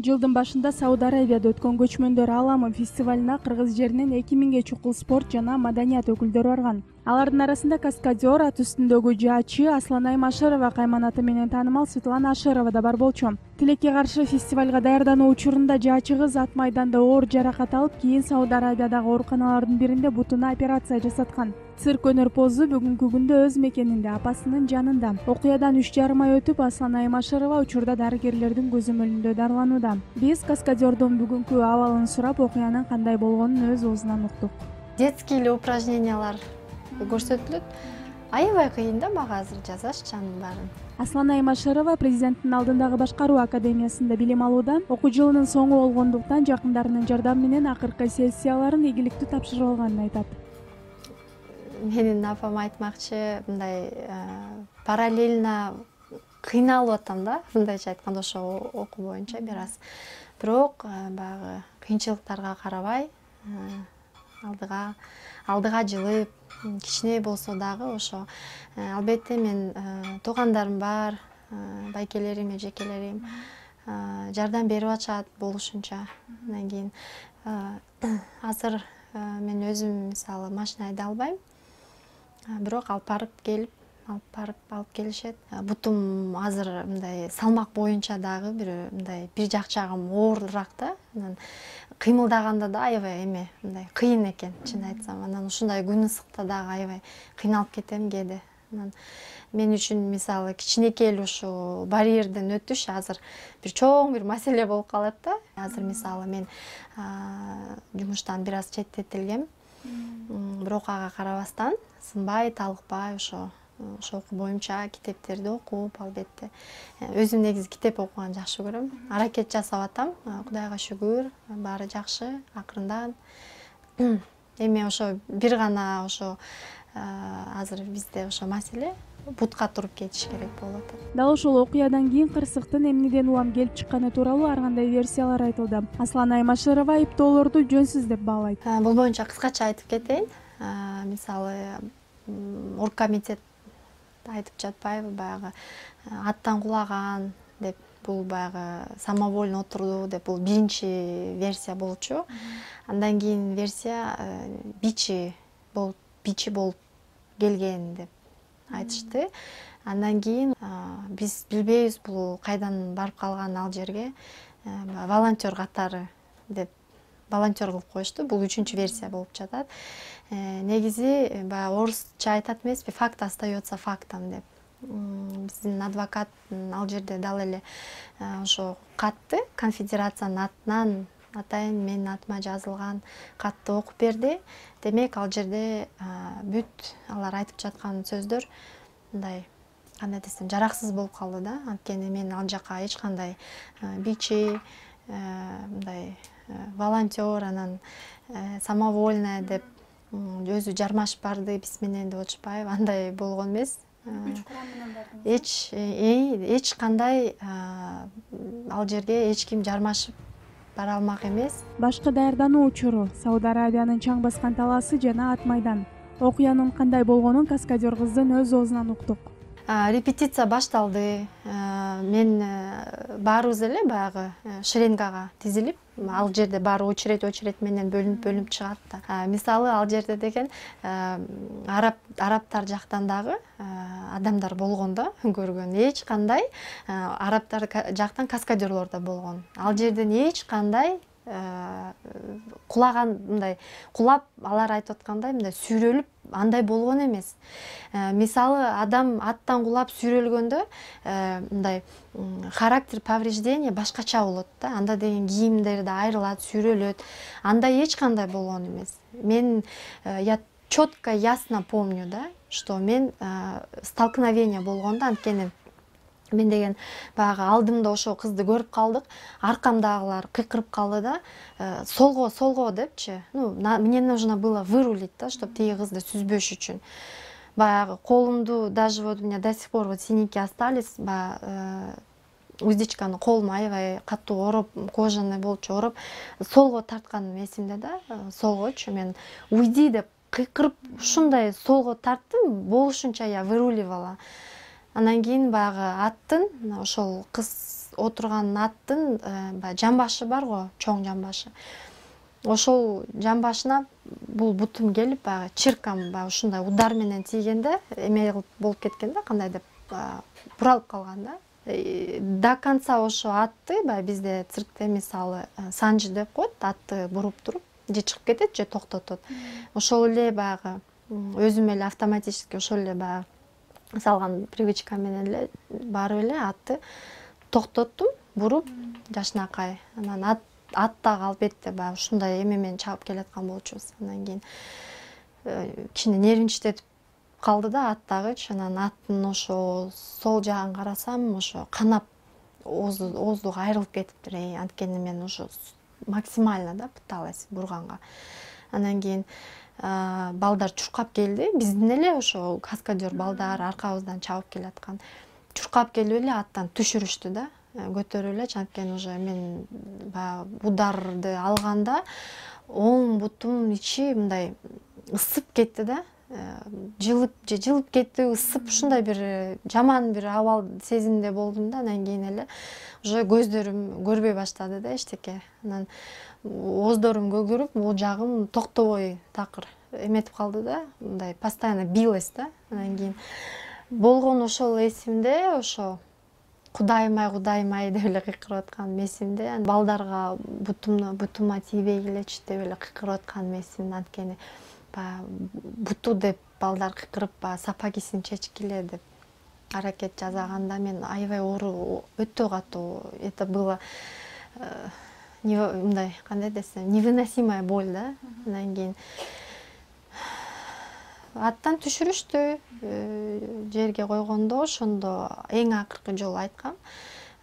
Жылдын башында Сауд Арабияда өткөн көчмөндөр ааламы фестивалына кыргыз жеринен 2000ге чукул спорт жана маданият өкүлдөрү барган. Алардын арасында каскадер, ат үстүндөгү жаачы Асланай Машарова, кайман аты менен таанымал Светлана Аширова да бар болчу. Тилекке каршы фестивалга даярдануу учурунда жаачы кыз ат майданда оор жаракат алып, кийин Сауд Арабиядагы ооруканалардын биринде бутуна операция жасаткан. Цирк өнөр позу бүгүнкү күндө өз мекенинде, апасынын жанында. Окуядан 3,5 ай өтүп, Асланай Машарова учурда дарыгерлердин көзөмөлүндө дарыланууда. Биз каскадердун бүгүнкү абалын сурап, окуянын кандай болгонун өз оозунан уктук. Детский упражнениялар көрсөтүлөт. Аябай кыйын да мага азыр жазачы анын баарын. Асланай Машарова президенттин алдындагы башкаруу академиясында билим алууда. Окуу жылынын соңу болгондуктан жакындарынын жардамы менен акыркы сессияларын ийгиликтүү тапшырып алганын айтат. Менин апам айтмакчы, мындай параллельно кыйналып атам да, мындайча айтканда ошо окуу боюнча бир аз. Бирок баягы кыйынчылыктарга карабай, алдыга жылып, кичине болсо дагы ошо албетте мен туугандарым бар, байкелерим, эжекелерим жардам берип атышат болушунча. Андан кийин азыр мен өзүм мисалы машина айдай албайм. Бирок алып барып келишет. Бутум азыр мындай салмак боюнча дагы бир жак жагым оорураак да. Анан кыймылдаганда да аябай мындай кыйын экен, чын айтсам. Анан ушундай күн ысыкта дагы аябай кыйналып кетем кээде. Анан мен үчүн мисалы кичинекей эле ушу барьерден өтүш азыр бир чоң бир маселе болуп калат да. Азыр мисалы мен жумуштан бир аз четтетилгем. Бирок ага карабастан сынбай, талыкпай ошо окуу боюнча китептерди окуп, албетте. Өзүм негизи китеп окуганды жакшы көрөм. Аракет жасап атам. Кудайга шүгүр, баары жакшы, акырындан. Ошо бир гана ошо азыр бизде ошо маселе бутка туруп кетиш керек болуп атат. Дал ошол окуядан кийин кырсыктын эмнеден улам келип чыкканы тууралуу ар кандай версиялар айтылды. Асланай Машарова айыптоолорду жөнсүз деп баалайт. Бул боюнча кыскача айтып кетейин. Мисалы оргкомитет айтып жатпайбы, баягы аттан кулаган деп, бул баягы самовольно отурду деп, бул биринчи версия болчу. Андан кийин версия бичи болуп келген деп айтышты. Андан кийин биз билбейбиз бул кайдан барып калган ал жерге, волонтер катары деп волонтер кылып коюшту. Бул үчүнчү версия болуп жатат. Негизи баягы орусча айтат эмеспи, факт остается фактом деп. Биздин адвокат ал жерде дал эле ошо катты конфедерациянын атынан атайын менин атыма жазылган катты окуп берди. Демек ал жерде бүт алар айтып жаткан сөздөр мындай кандай десем жараксыз болуп калды да. Анткени мен ал жака эч кандай бичи, мындай волонтер, анан самовольная деп өзү жармашып барды биз менен деп отурбайбы, андай болгон эмес. Эч кандай ал жерге эч ким жармашып бара алмак эмес. Башкы даярдануу учуру, Сауд Арабиянын чаң баскан талаасы жана ат майдан. Окуянын кандай болгонун каскадер кыздын өз оозунан уктук. Репетиция башталды. Мен баарыбыз эле баягы шеренгага тизилип, ал жерде баары очередь менен бөлүнүп чыгат да. Мисалы ал жерде деген арабтар жактан дагы адамдар болгон да, көргөн. Эч кандай арабтар жактан каскадерлор да болгон. Ал жерден эч кандай кулаган, мындай кулап, алар айтып аткандай мындай сүйрөлүп андай болгон эмес. Мисалы адам аттан кулап сүйрөлгөндө мындай характер повреждение башкача болот да. Анда деген кийимдер да айрылат, сүйрөлөт. Андай эч кандай болгон эмес. Мен я четко, ясно помню да, что мен столкновение болгондо, анткени мен деген баягы алдымда ошо кызды көрүп калдык, аркамдагылар кыйкырып калды да, солго депчи. Мне нужно было вырулить да, чтобы тиги кызды сүзбөш үчүн. Баягы колумду даже вот у меня до сих пор вот синяки остались, уздечканы колума аябай катуу ороп, кожаный болчу ороп, солго тартканым эсимде да, солгочу мен уйди деп кыйкырып ушундай солго тарттым, болушунча я выруливала. Анан кийин баягы аттын ошол кыз отурган аттын баягы жамбашы бар го, чоң жамбашы. Ошол жамбашына бул бутум келип баягы чиркам баягы ушундай удар менен тийгенде эме болуп кеткен да, кандай деп буралып калган да. До конца ошо атты баягы бизде циркте мисалы санжы деп коет, атты буруп туруп же чыгып кетет же токтотот. Ошол эле баягы өзүм эле автоматически ошол эле баягы салган привычка менен эле барып эле атты токтоттум, буруп жашынакай. Анан ат дагы албетте баягы ушундай эме менен чабып келаткан болчубуз. Андан кийин кичине нервничтетип калды да ат дагычы. Анан аттын ошо сол жагын карасам, ошо канап ооздугу айрылып кетиптир. Анткени мен ошо максимально да пыталась бурганга. Андан кийин балдар чуркап келди. Биздин эле ошо каскадер балдар аркабыздан чабып келаткан. Чуркап келип эле аттан түшүрүштү да. Көтөрүп элечи, анткени уже мен баягы ударды алганда оң бутум ичи мындай ысып кетти да. Жылып кетти, ысып, ушундай бир жаман бир абал сезимде болдум да. Андан кийин эле уже көздөрүм көрбөй баштады да эчтеке. Анан ооздорум көгөрүп, бул жагым токтобой такыр эметип калды да. Мындай постоянно билось да. Андан кийин болгон ошол эсимде, ошо Кудайым-ай деп эле кыйкырып аткан эсимде. Балдарга бутума тийбей келечи деп эле кыйкырып аткан эсимде. Анткени буту деп балдар кыйкырып сапагисин чечкиле деп аракет жасаганда мен аябай оору, өтө катуу. Это было мындай, кандай десем, невыносимая боль да. Андан кийин аттан түшүрүштү. Жерге койгондо ошондо эң акыркы жолу айткам.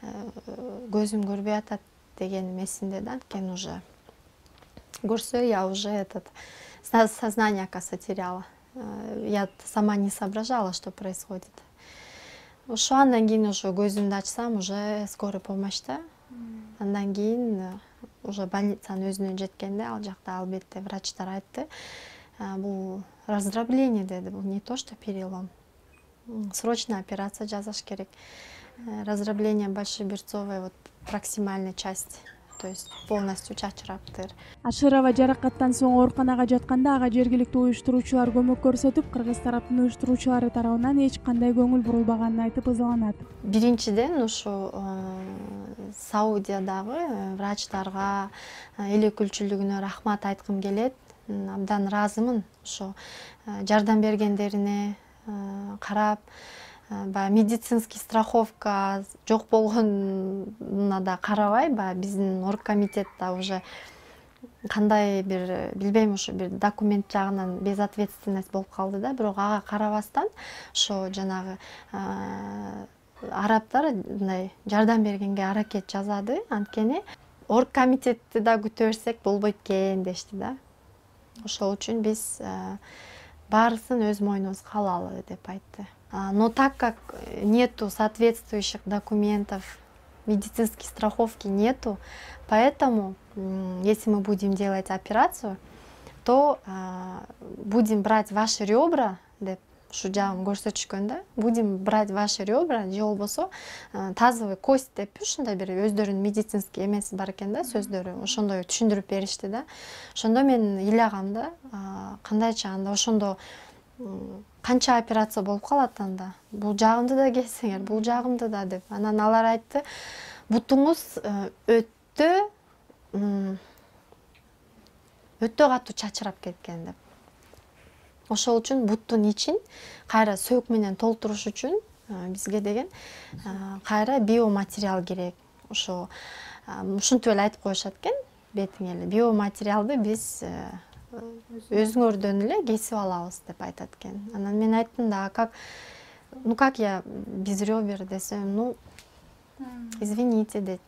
Көзүм көрбөй атат дегеним эсимде да. Анткени уже көрсө я уже этот сознание, оказывается, теряла. Я сама не соображала, что происходит. Ошо андан кийин ошо көзүмдү ачсам, уже скорый помощьта. Андан кийин уже больницанын өзүнө жеткенде, ал жакта албетте врачтар айтты, бул раздробление деди, бул не то что перелом. Срочно операция жасаш керек. Раздробление большеберцовой вот проксимальной части. То есть полностью чачыраптыр. Ашырова жаракаттан соң ооруканага жатканда ага жергиликтүү уюштуруучулар көмөк көрсөтүп, кыргыз тараптын уюштуруучулары тарабынан эч кандай көңүл бурулбаганын айтып ызаланат. Биринчиден ушу Саудиядагы врачтарга эл өкүлчүлүгүнө рахмат айткым келет. Абдан ыраазымын ошо жардам бергендерине карап, медицинский страховка жок болгонуна да карабай, биздин оргкомитетте уже кандай бир билбейм, ошо бир документ жагынан безответственность болуп калды да. Бирок ага карабастан ошо жанагы арабтар мындай жардам бергенге аракет жасады. Анткени оргкомитетти да күтө берсек болбойт экен дешти да. Ошол үчүн биз баарысын өз мойнубузга алалы деп айтты. Но так как нету соответствующих документов, медицинской страховки нету, поэтому если мы будем делать операцию, то будем брать ваши ребра, деп ушу жагын көрсөтүшкөн да, будем брать ваши ребра, же болбосо тазовый кость деп ушундай бир өздөрүнүн медицинский эмеси бар экен да, сөздөрү, ошондой түшүндүрүп беришти да. Ошондо мен ыйлагам да, кандайча анда ошондо канча операция болуп калат анда. Бул жагымды да келсеңер, бул жагымды да деп. Анан алар айтты, бутуңуз өтө катуу чачырап кеткен деп. Ошол үчүн буттун ичин кайра сөөк менен толтуруш үчүн бизге деген кайра биоматериал керек. Ошо ушинтип эле айтып коюшат экен бетиңе эле. Биоматериалды биз өзүңөрдөн эле кесип алабыз деп айтат экен. Анан мен айттым да, как я без ребер десем, извините, дейт,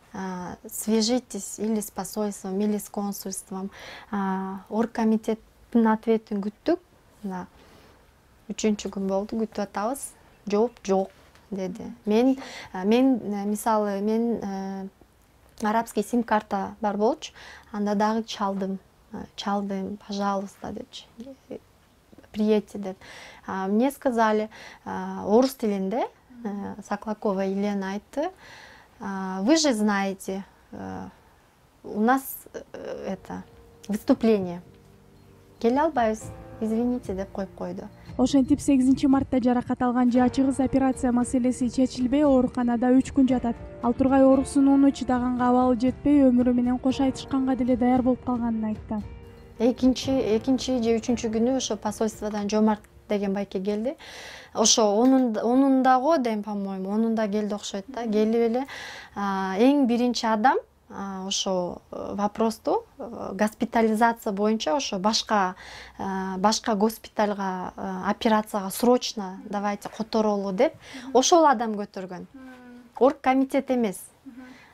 свяжитесь или с посольством, или с консульством. Оргкомитеттин ответин күттүк. 3-күн болду, күтүп атабыз. Жооп жок деди. Мен арабский сим-карта бар болчу, анда дагы чалдым, пожалуйста, депчи. Приедьте деп. Мне сказали орус тилинде, Саклакова Елена айтты, Вы же знаете, у нас это выступление. Келе албайбыз, извините деп коюп койду. Ошентип 8 мартта жаракат алган жаачы кыз операция маселеси чечилбей ооруканада 3 күн жатат. Ал Тургай оорусунууну чыдаганга абалы жетпей өмүрү менен кош айтышканга деле даяр болуп калганын айтты. Экинчи же үчүнчү күнү ошо посольстводон Жомарт деген байке келди. Ошо онунда го дейм, по-моему, онунда келди окшойт да. Келип эле эң биринчи адам ошо вопросту госпитализация боюнча ошо башка госпитальга операцияга срочно давайте которолу деп ошол адам көтөргөн. Оргкомитет эмес.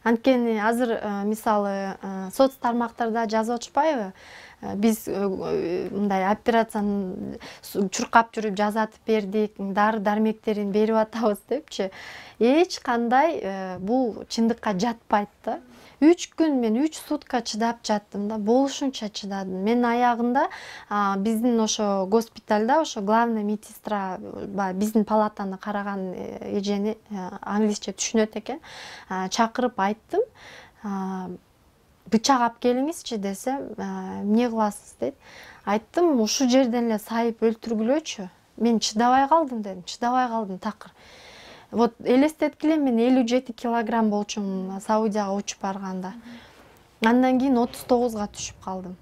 Анткени азыр мисалы соц тармактарда жазып атышпайбы? Биз мындай операцияны чуркап жүрүп жазатып бердик, дары дармектерин берип атабыз депчи. Эч кандай бул чындыкка жатпайт да. 3 күн мен 3 сутка чыдап жаттым да, болушунча чыдадым. Мен аягында биздин ошо госпитальда ошо главный медсестра биздин палатаны караган эжени англисче түшүнөт экен. Чакырып айттым, бычак алып келиңизчи десем, эмне кыласыз дейт. Айттым, ушул жерден эле сайып өлтүргүлөчү. Мен чыдабай калдым дедим, чыдабай калдым такыр. Вот элестеткиле, мен 57 килограмм болчумун Саудияга учуп барганда. Андан кийин 39га түшүп калдым.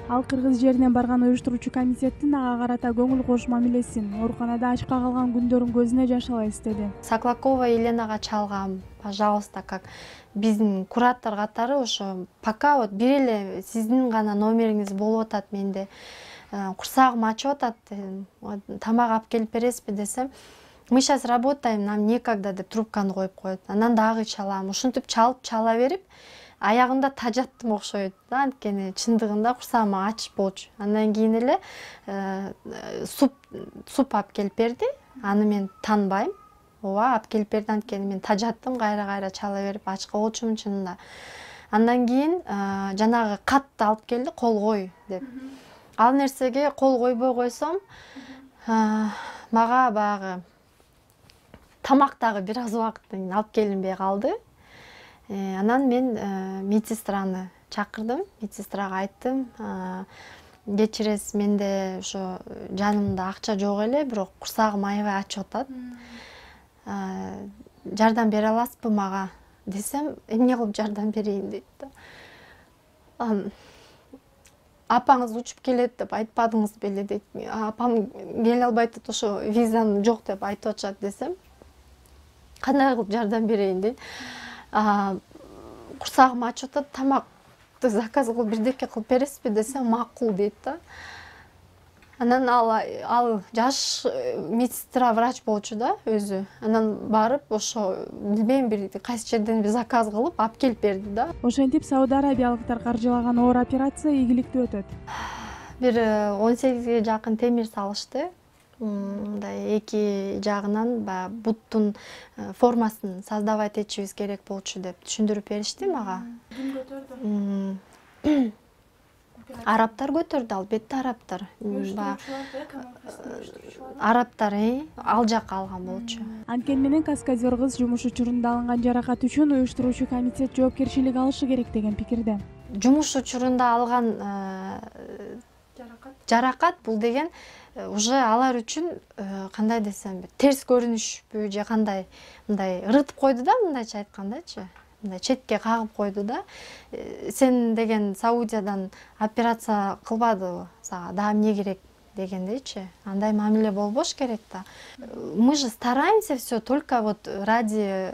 Ал кыргыз жеринен барган уюштуруучу комитеттин ага карата көңүл кош мамилесин, ооруканада ачка калган күндөрүн көзүнө жаш ала эстеди. Саклакова Еленага чалгам, пожалуйста, как биздин куратор катары ошо пока вот бир эле сиздин гана номериңиз болуп атат менде. Курсагым ачып атат, тамак алып келип бересизби десем, мы сейчас работаем, нам некогда деп трубканы коюп коет. Анан дагы чалам. Ушинтип чала берип, аягында тажаттым окшойт да, анткени чындыгында курсагым ачып болчу. Андан кийин эле суп алып келип берди. Аны мен танбайм. Ооба, алып келип берди, анткени мен тажаттым, кайра чала берип ачка болчумун чынында. Андан кийин жанагы катты алып келди, кол кой деп. Ал нерсеге кол койбой койсом, мага баягы тамактагы бир аз убакыттан кийин алып келинбей калды. Анан мен медсестраны чакырдым, медсестрага айттым, кечиресиз, менде ошо жанымда акча жок эле, бирок курсагым аябай ачып атат. Жардам бере аласызбы мага десем, эмне кылып жардам берейин дейт да. Апаңыз учуп келет деп айтпадыңыз беле дейт. Апам келе албай атат, ошо визам жок деп айтып атышат десем, кандай кылып жардам берейин дейт. Курсагым ачып атат, тамакты заказ кылып бирдеке кылып бересизби десем, макул дейт да. Анан ал жаш медсестра, врач болчу да өзү. Анан барып ошо билбейм бир кайсы жерден бир заказ кылып алып келип берди да. Ошентип Сауд Арабиялыктар каржылаган оор операция ийгиликтүү өтөт. Бир 18ге жакын темир салышты. Мындай эки жагынан буттун формасын создавать этишибиз керек болчу деп түшүндүрүп беришти мага. Ким көтөрдү? Арабтар көтөрдү, албетте арабтар. Арабтар ал жакка алган болчу. Анткени менен каскадер кыз жумуш учурунда алынган жаракат үчүн уюштуруучу комитет жоопкерчилик алышы керек деген пикирде. Жумуш учурунда алган жаракат бул деген уже алар үчүн кандай десем, терс көрүнүшпү же кандай, мындай ырытып койду да, мындайча айткандачы. Мындай четке кагып койду да. Сен деген Саудиядан операция кылбадыбы, сага дагы эмне керек дегендейчи. Андай мамиле болбош керек да. Мы же стараемся все только вот ради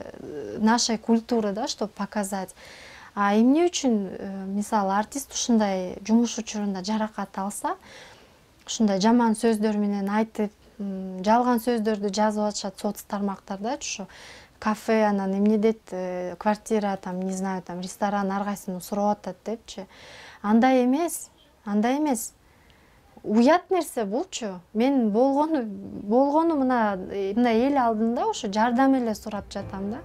нашей культуры, да, чтобы показать. А эмне үчүн мисалы артист ушундай жумуш учурунда жаракат алса, ушундай жаман сөздөр менен айтып, жалган сөздөрдү жазып атышат соц тармактардачы, кафе, анан эмне дейт, квартира, там, не знаю, там, ресторан, ар кайсысын сурап атат депчи. Андай эмес. Уят нерсе булчу. Мен болгону мына эл алдында ошо жардам эле сурап жатам да.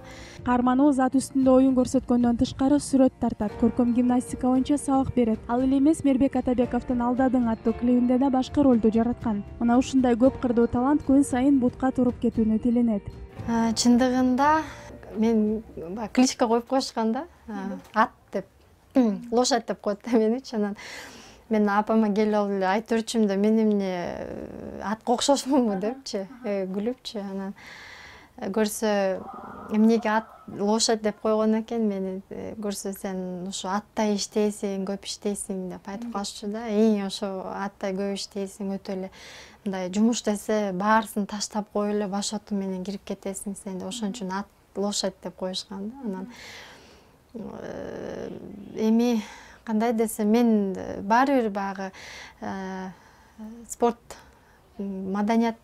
Каарманыбыз ат үстүндө оюн көрсөткөндөн тышкары сүрөт тартат, көркөм гимнастика боюнча сабак берет. Ал эле эмес Мербек Атабековдун Алдадың аттуу клибинде да башкы ролду жараткан. Мына ушундай көп кырдуу талант күн сайын бутка туруп кетүүнү тиленет. Чындыгында мен баягы кличка коюп коюшкан да, ат деп, лошадь деп коет да меничи. Анан мен апама келип алып эле айтып жүрчүмүн да, мен эмне атка окшошмунбу депчи, күлүпчү. Анан көрсө эмнеге ат лошадь деп койгон экен, мени көрсө сен ушу аттай иштейсиң, көп иштейсиң деп айтып калышчу да. Ошо аттай көп иштейсиң, өтө эле мындай жумуш десе баарысын таштап коюп эле башоту менен кирип кетесиң сен деп, ошон үчүн ат лошадь деп коюшкан да. Анан эми кандай десе, мен баары бир баягы спорт, маданият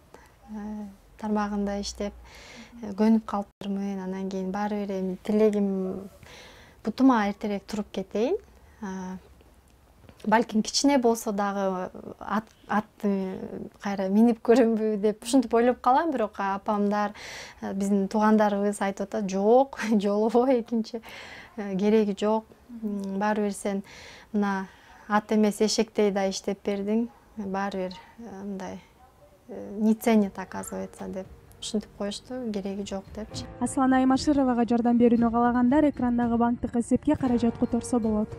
тармагында иштеп көнүп калыптырмын. Анан кийин баары бир эми тилегим бутума эртерээк туруп кетейин. Балким кичине болсо дагы атты кайра минип көрөмбү деп ушинтип ойлоп калам, бирок апамдар, биздин туугандарыбыз айтып атат, жок, жолобо, экинчи кереги жок. Баары бир сен мына ат эмес эшектей да иштеп бердиң, баары бир мындай не ценят, оказывается, деп ушинтип коюшту, кереги жок депчи. Аслан Аймашыровага жардам берүүнү каалагандар экрандагы банктык эсепке каражат которсо болот.